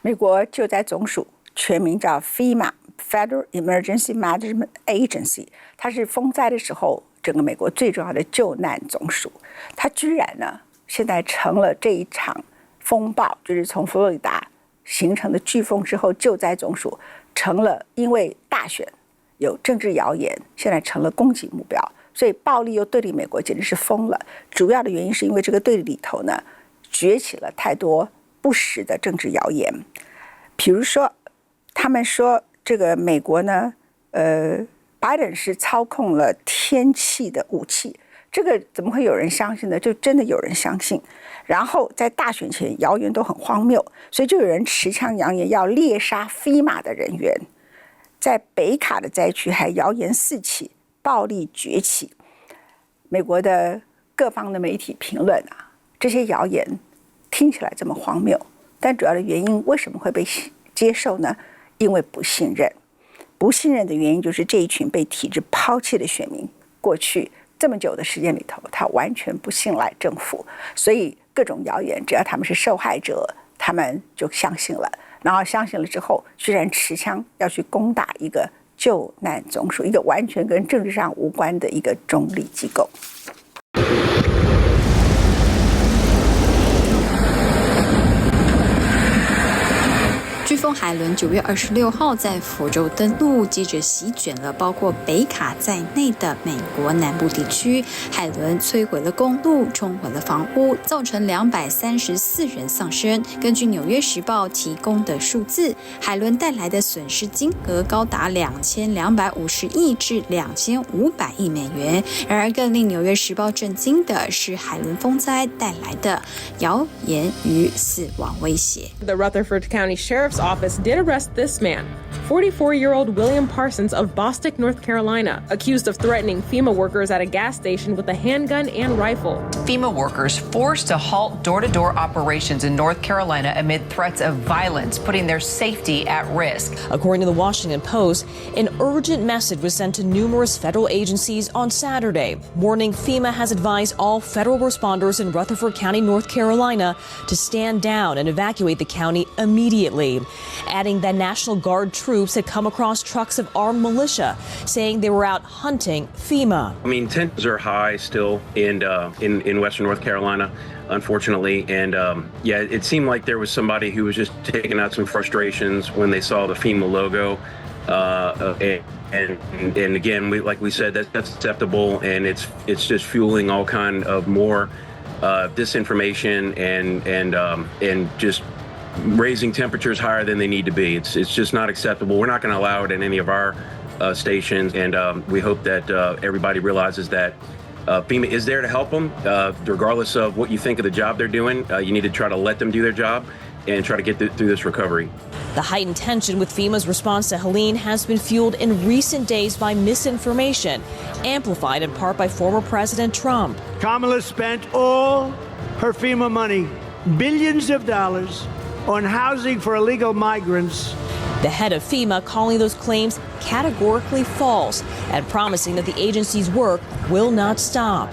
美国救灾总署全名叫 FEMA。Federal Emergency Management Agency， 它是风灾的时候整个美国最重要的救难总署。它居然呢，现在成了这一场风暴，就是从佛罗里达形成的飓风之后，救灾总署成了因为大选有政治谣言，现在成了攻击目标。所以暴力又对立美国简直是疯了。主要的原因是因为这个对立里头呢，崛起了太多不实的政治谣言，比如说他们说。这个美国呢，拜登是操控了天气的武器，这个怎么会有人相信呢？就真的有人相信。然后在大选前，谣言都很荒谬，所以就有人持枪扬言要猎杀FEMA的人员。在北卡的灾区还谣言四起，暴力崛起。美国的各方的媒体评论啊，这些谣言听起来这么荒谬，但主要的原因为什么会被接受呢？因为不信任，不信任的原因就是这一群被体制抛弃的选民，过去这么久的时间里头，他完全不信赖政府，所以各种谣言，只要他们是受害者，他们就相信了。然后相信了之后，居然持枪要去攻打一个救难总署，一个完全跟政治上无关的一个中立机构。飓风海伦9月26号在佛州登陆，接着席卷了包括北卡在内的美国南部地区。海伦摧毁了公路，冲毁了房屋，造成234人丧生。根据《纽约时报》提供的数字，海伦带来的损失金额高达2250亿至2500亿美元。然而，更令《纽约时报》震惊的是海伦风灾带来的谣言与死亡威胁。The Rutherford County Sheriff's Office did arrest this man, 44-year-old William Parsons of Bostic, North Carolina, accused of threatening FEMA workers at a gas station with a handgun and rifle. FEMA workers forced to halt door-to-door operations in North Carolina amid threats of violence, putting their safety at risk. According to the Washington Post, an urgent message was sent to numerous federal agencies on Saturday, warning FEMA has advised all federal responders in Rutherford County, North Carolina, to stand down and evacuate the county immediately. Adding that National Guard troops had come across trucks of armed militia, saying they were out hunting FEMA. I mean, tensions are high still in Western North Carolina, unfortunately. And yeah, it seemed like there was somebody who was just taking out some frustrations when they saw the FEMA logo. And again, like we said, that's acceptable, and it's just fueling all kind of more disinformation and just raising temperatures higher than they need to be. It's just not acceptable. We're not going to allow it in any of our stations, and we hope that everybody realizes that FEMA is there to help them, regardless of what you think of the job they're doing. You need to try to let them do their job and try to get through this recovery. The heightened tension with FEMA's response to Helene has been fueled in recent days by misinformation, amplified in part by former President Trump. Kamala spent all her FEMA money, billions of dollars, on housing for illegal migrants. The head of FEMA calling those claims categorically false and promising that the agency's work will not stop.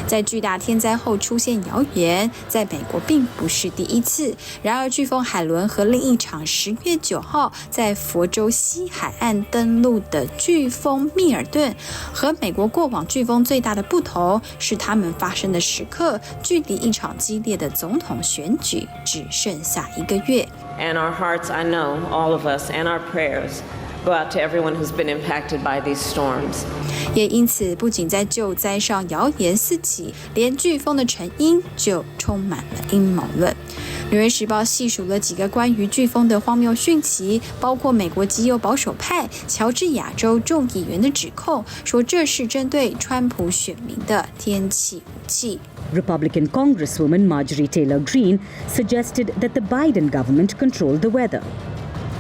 在巨大天灾后出现谣言，在美国并不是第一次。然而，飓风海伦和另一场10月9号在佛州西海岸登陆的飓风密尔顿，和美国过往飓风最大的不同是，它们发生的时刻距离一场激烈的总统选举只剩下1个月。And our hearts, I know, all of us, and our prayers go out to everyone who's been impacted by these storms. 也因此，不仅在救灾上谣言四起，连飓风的成因就充满了阴谋论。纽约时报细数了几个关于飓风的荒谬讯息，包括美国极右保守派乔治亚州众议员的指控，说这是针对川普选民的天气武器。Republican Congresswoman Marjorie Taylor Greene suggested that the Biden government controlled the weather.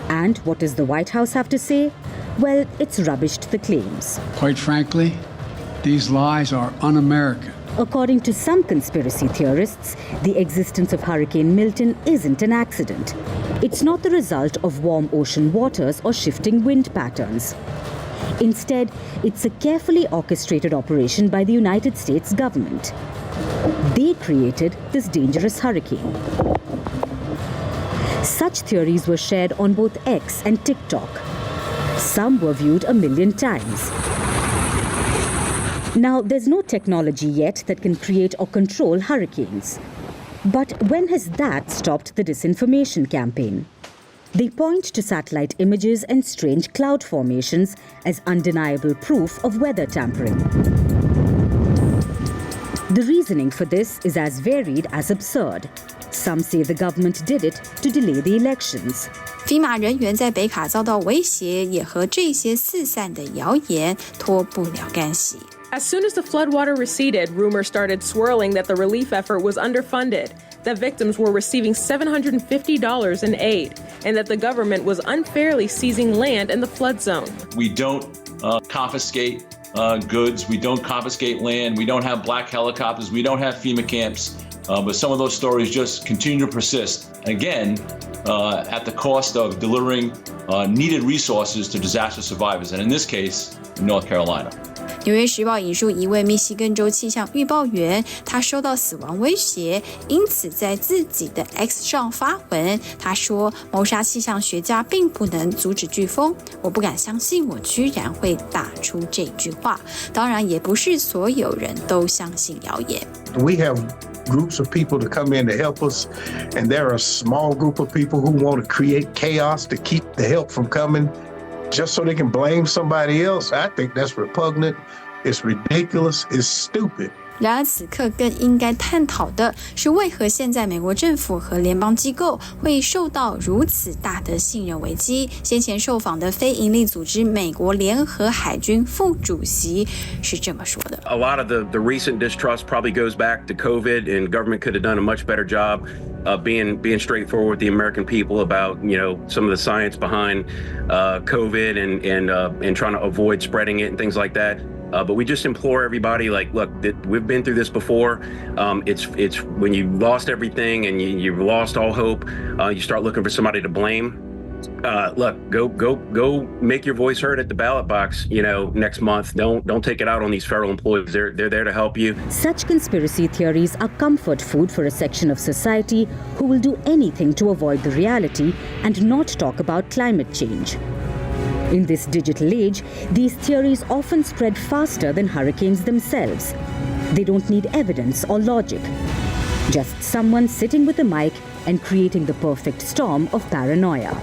And what does the White House have to say? Well, it's rubbished the claims. Quite frankly, these lies are un-American. According to some conspiracy theorists, the existence of Hurricane Milton isn't an accident. It's not the result of warm ocean waters or shifting wind patterns. Instead, it's a carefully orchestrated operation by the United States government. They created this dangerous hurricane. Such theories were shared on both X and TikTok. Some were viewed 1 million times. Now, there's no technology yet that can create or control hurricanes. But when has that stopped the disinformation campaign? They point to satellite images and strange cloud formations as undeniable proof of weather tampering. The reasoning for this is as varied as absurd. Some say the government did it to delay the elections. FEMA 人员在北卡遭到威胁，也和这些四散的谣言脱不了干系。As soon as the floodwater receded, rumors started swirling that the relief effort was underfunded, that victims were receiving $750 in aid, and that the government was unfairly seizing land in the flood zone. We don't confiscate goods. We don't confiscate land. We don't have black helicopters. We don't have FEMA camps. But some of those stories just continue to persist, again, at the cost of delivering needed resources to disaster survivors, and in this case, in North Carolina. 纽约时报引述一位密西根州气象预报员，他收到死亡威胁，因此在自己的 X 上发文。他说：“谋杀气象学家并不能阻止飓风，我不敢相信我居然会打出这句话。”当然，也不是所有人都相信谣言。We have groups of people to come in to help us, and there are a small group of people who want to create chaos to keep the help from coming, just so they can blame somebody else. I think that's repugnant. It's ridiculous. It's stupid. 然而，此刻更应该探讨的是，为何现在美国政府和联邦机构会受到如此大的信任危机？先前受访的非营利组织美国联合海军副主席是这么说的 ：A lot of the recent distrust probably goes back to COVID, and government could have done a much better job being straightforward with the American people about some of the science behind COVID and trying to avoid spreading it and things like that. But we just implore everybody, look, we've been through this before. It's when you lost everything and you've lost all hope, you start looking for somebody to blame. Look, go make your voice heard at the ballot box, next month. Don't take it out on these federal employees. They're there to help you. Such conspiracy theories are comfort food for a section of society who will do anything to avoid the reality and not talk about climate change. In this digital age, these theories often spread faster than hurricanes themselves. They don't need evidence or logic. Just someone sitting with a mic and creating the perfect storm of paranoia.